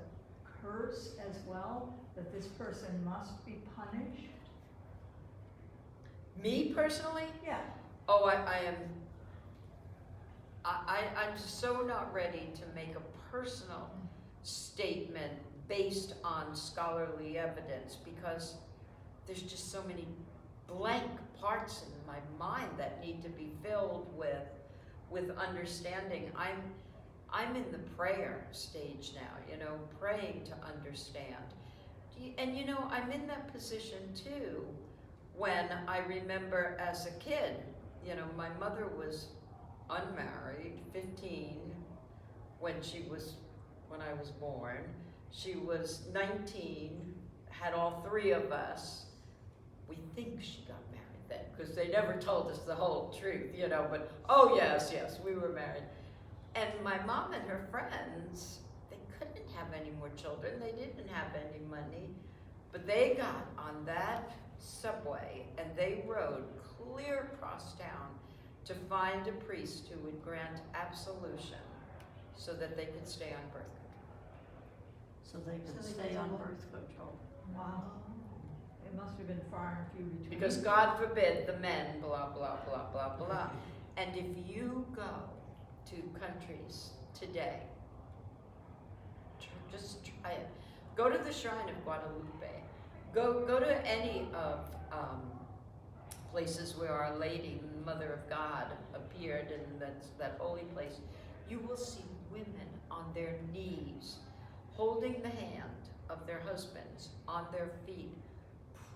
Speaker 3: curse as well, that this person must be punished?
Speaker 1: me personally,
Speaker 3: Yeah,
Speaker 1: oh, I'm so not ready to make a personal statement based on scholarly evidence, because there's just so many blank parts in my mind that need to be filled with understanding. I'm in the prayer stage now, you know, praying to understand. And you know, I'm in that position too when I remember as a kid, you know, my mother was unmarried, 15 when I was born. She was 19, had all three of us. We think she got married then, because they never told us the whole truth, you know, but oh yes, we were married. And my mom and her friends, they couldn't have any more children, they didn't have any money, but they got on that subway and they rode clear across town to find a priest who would grant absolution so that they could stay on birth control.
Speaker 6: So they can stay on birth control.
Speaker 3: wow. It must have been far and few between.
Speaker 1: Because God forbid the men, blah, blah, blah, blah, blah. And if you go to countries today, just try it. Go to the Shrine of Guadalupe. Go to any of places where Our Lady, Mother of God, appeared in that holy place. You will see women on their knees, holding the hand of their husbands on their feet,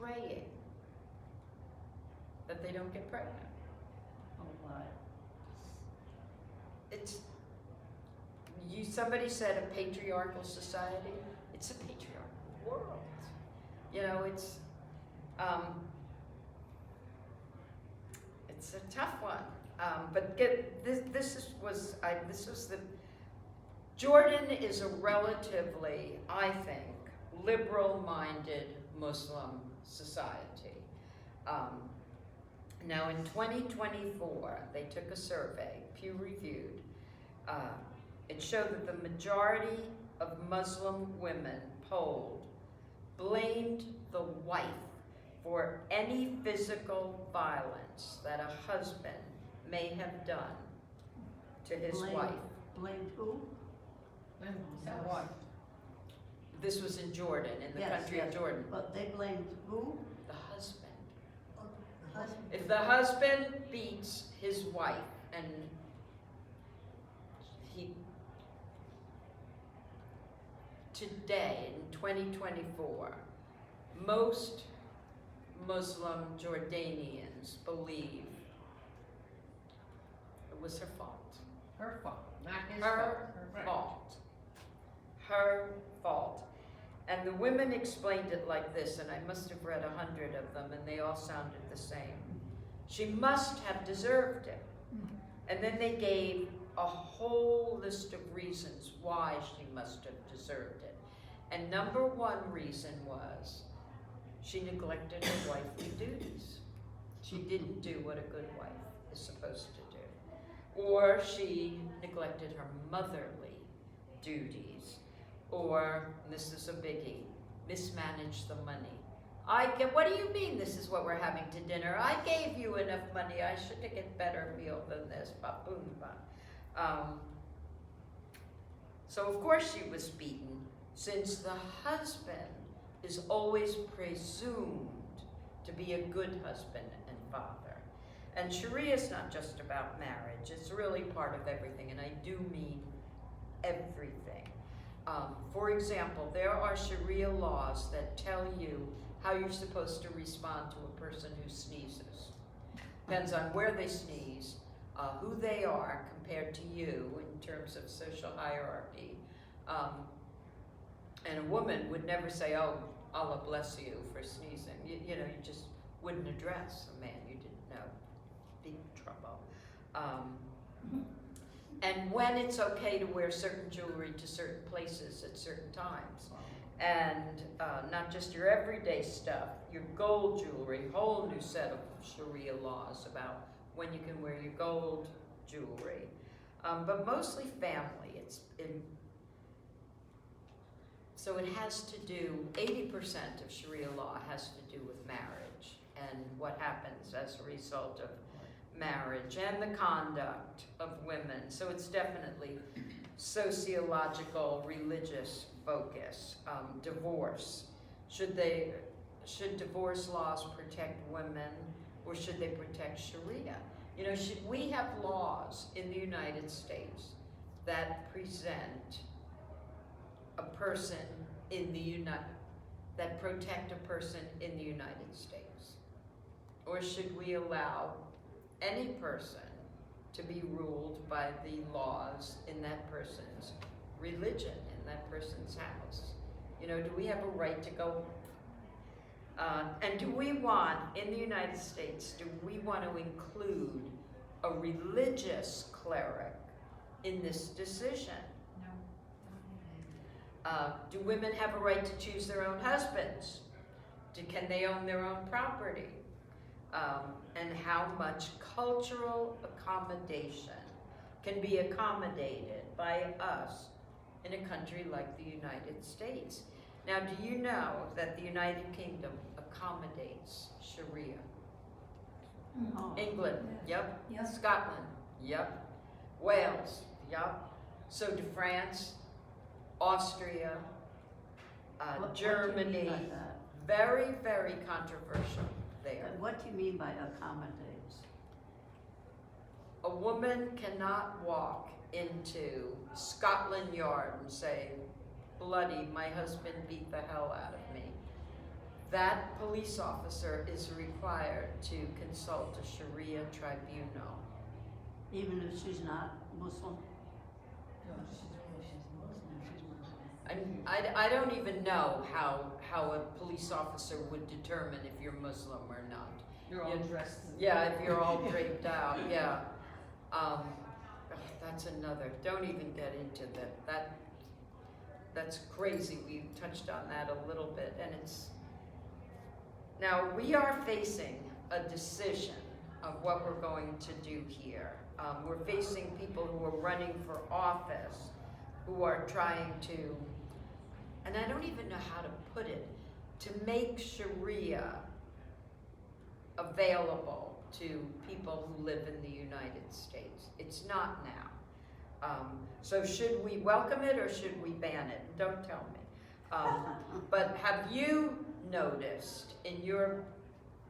Speaker 1: praying that they don't get pregnant.
Speaker 6: Oh, my.
Speaker 1: Somebody said a patriarchal society. It's a patriarchal world. You know, it's a tough one. But this was the, Jordan is a relatively, I think, liberal-minded Muslim society. Now in 2024, they took a survey, peer-reviewed. It showed that the majority of Muslim women polled blamed the wife for any physical violence that a husband may have done to his wife.
Speaker 6: Blamed who?
Speaker 7: That what?
Speaker 1: This was in Jordan, in the
Speaker 6: Yes,
Speaker 1: country
Speaker 6: yes.
Speaker 1: of Jordan.
Speaker 6: But they blamed who?
Speaker 1: The husband.
Speaker 6: The husband.
Speaker 1: If the husband beats his wife and today in 2024, most Muslim Jordanians believe it was her fault.
Speaker 7: Her fault, not his
Speaker 1: Her
Speaker 7: fault.
Speaker 1: fault. Her fault. And the women explained it like this, and I must have read 100 of them, and they all sounded the same. She must have deserved it. And then they gave a whole list of reasons why she must have deserved it. And number one reason was she neglected her wifely duties. She didn't do what a good wife is supposed to do. Or she neglected her motherly duties. Or, and this is a biggie, mismanaged the money. What do you mean this is what we're having to dinner? I gave you enough money, I should get a better meal than this, ba-boom-ba. So of course she was beaten, since the husband is always presumed to be a good husband and father. And Sharia is not just about marriage, it's really part of everything, and I do mean everything. For example, there are Sharia laws that tell you how you're supposed to respond to a person who sneezes. Depends on where they sneeze, who they are compared to you in terms of social hierarchy. And a woman would never say, oh, Allah bless you for sneezing. You know, you just wouldn't address a man you didn't know. Big trouble. And when it's okay to wear certain jewelry to certain places at certain times. And not just your everyday stuff, your gold jewelry, whole new set of Sharia laws about when you can wear your gold jewelry. But mostly family. So it has to do, 80% of Sharia law has to do with marriage and what happens as a result of marriage and the conduct of women. So it's definitely sociological, religious focus. Divorce. Should divorce laws protect women, or should they protect Sharia? You know, should we have laws in the United States that present a person in the that protect a person in the United States? Or should we allow any person to be ruled by the laws in that person's religion, in that person's house? You know, do we have a right to go? And do we want, in the United States, do we want to include a religious cleric in this decision? Do women have a right to choose their own husbands? Can they own their own property? And how much cultural accommodation can be accommodated by us in a country like the United States? Now, do you know that the United Kingdom accommodates Sharia? England, yep.
Speaker 8: Yes.
Speaker 1: Scotland, yep. Wales, yep. So do France, Austria,
Speaker 6: What do
Speaker 1: Germany.
Speaker 6: you mean by that?
Speaker 1: Very, very controversial there.
Speaker 6: What do you mean by accommodates?
Speaker 1: A woman cannot walk into Scotland Yard and say, bloody, my husband beat the hell out of me. That police officer is required to consult a Sharia tribunal.
Speaker 6: Even if she's not Muslim?
Speaker 1: I don't even know how a police officer would determine if you're Muslim or not.
Speaker 2: You're all dressed.
Speaker 1: Yeah, if you're all draped out, yeah. That's another, don't even get into that's crazy. We touched on that a little bit, and now we are facing a decision of what we're going to do here. We're facing people who are running for office, who are trying to, and I don't even know how to put it, to make Sharia available to people who live in the United States. It's not now. So should we welcome it or should we ban it? Don't tell me. But have you noticed in your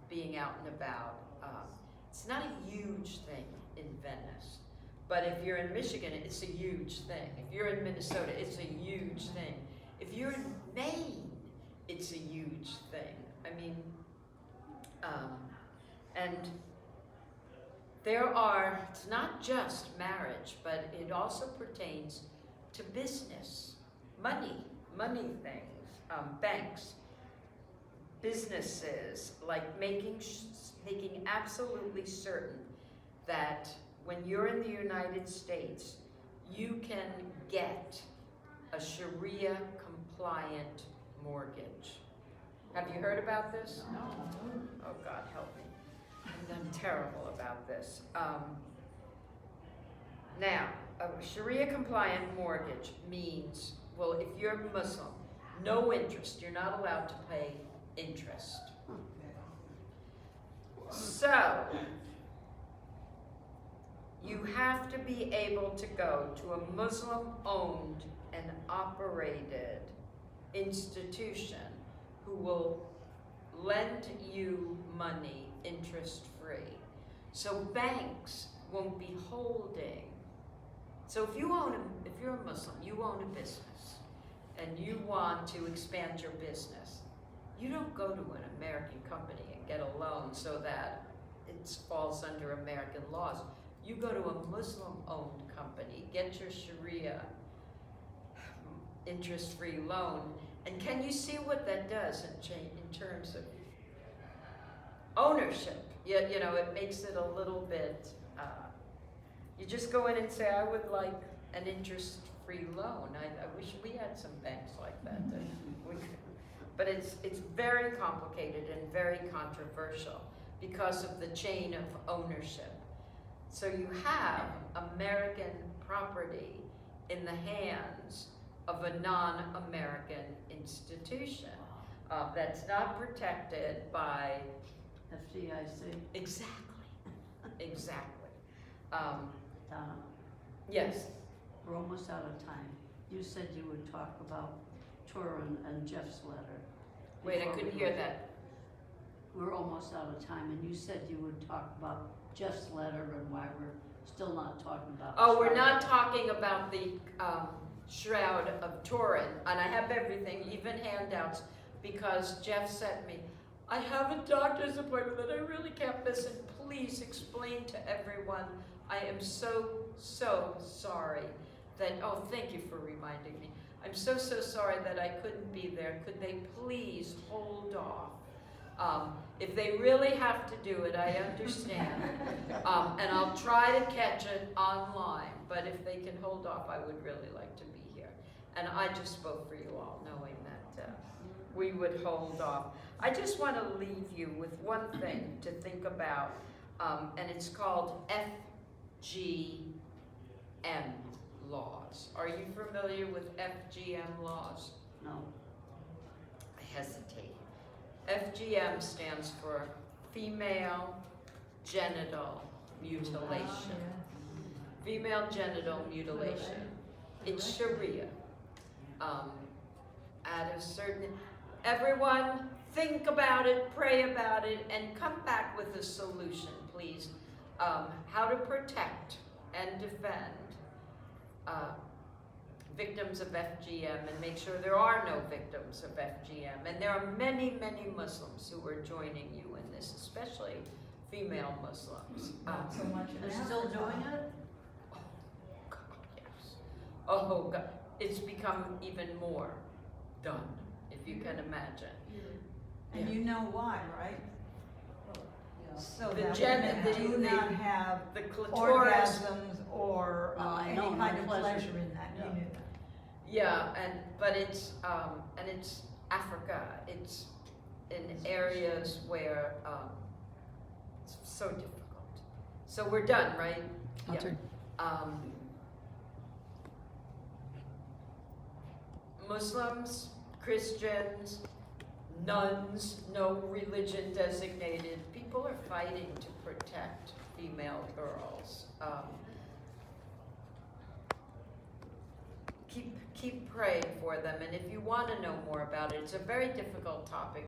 Speaker 1: being out and about, it's not a huge thing in Venice, but if you're in Michigan, it's a huge thing. If you're in Minnesota, it's a huge thing. If you're in Maine, it's a huge thing. I mean, and it's not just marriage, but it also pertains to business, money things, banks, businesses, like making absolutely certain that when you're in the United States, you can get a Sharia compliant mortgage. Have you heard about this?
Speaker 6: No.
Speaker 1: Oh God, help me. And I'm terrible about this. Now, a Sharia compliant mortgage means, well, if you're Muslim, no interest, you're not allowed to pay interest. So, you have to be able to go to a Muslim-owned and operated institution who will lend you money interest-free. So banks won't be holding. So if you're a Muslim, you own a business, and you want to expand your business, you don't go to an American company and get a loan so that it falls under American laws. You go to a Muslim-owned company, get your Sharia interest-free loan, and can you see what that does in terms of ownership? You know, it makes it a little bit, you just go in and say, I would like an interest-free loan. I wish we had some banks like that. But it's very complicated and very controversial because of the chain of ownership. So you have American property in the hands of a non-American institution that's not protected by
Speaker 6: FDIC.
Speaker 1: Exactly.
Speaker 6: Donna,
Speaker 1: Yes.
Speaker 6: we're almost out of time. You said you would talk about Turin and Jeff's letter.
Speaker 1: Wait, I
Speaker 6: before
Speaker 1: couldn't
Speaker 6: we
Speaker 1: hear
Speaker 6: go.
Speaker 1: that.
Speaker 6: We're almost out of time, and you said you would talk about Jeff's letter and why we're still not talking about.
Speaker 1: Oh, we're
Speaker 6: Charlotte.
Speaker 1: not talking about the Shroud of Turin, and I have everything, even handouts, because Jeff sent me, I have a doctor's appointment that I really can't miss, and please explain to everyone. I am so sorry that, oh, thank you for reminding me. I'm so sorry that I couldn't be there. Could they please hold off? If they really have to do it, I understand. And I'll try to catch it online, but if they can hold off, I would really like to be here. And I just spoke for you all, knowing that we would hold off. I just want to leave you with one thing to think about, and it's called FGM laws. Are you familiar with FGM laws?
Speaker 6: No.
Speaker 1: I hesitate. FGM stands for female genital mutilation. Female genital mutilation. It's Sharia. At a certain, everyone think about it, pray about it, and come back with a solution, please. How to protect and defend victims of FGM and make sure there are no victims of FGM. And there are many Muslims who are joining you in this, especially female Muslims.
Speaker 3: Not so much in
Speaker 6: They're still
Speaker 3: Africa.
Speaker 6: doing it?
Speaker 1: Oh, God, yes. Oh, God. It's become even more done, if you can imagine.
Speaker 3: And you know why, right?
Speaker 6: Yeah.
Speaker 3: So
Speaker 1: The
Speaker 3: that
Speaker 1: gen-
Speaker 3: women do
Speaker 1: the-
Speaker 3: not have
Speaker 1: The clitoris,
Speaker 3: orgasms or
Speaker 6: No, I
Speaker 3: any
Speaker 6: know,
Speaker 3: kind
Speaker 6: no
Speaker 3: of
Speaker 6: pleasure.
Speaker 3: pleasure in that.
Speaker 6: Yeah.
Speaker 3: You knew that.
Speaker 1: yeah, but it's Africa. It's in areas where it's so difficult. So we're done, right? Yeah. Muslims, Christians, nuns, no religion designated, people are fighting to protect female girls. Keep praying for them, and if you want to know more about it, it's a very difficult topic.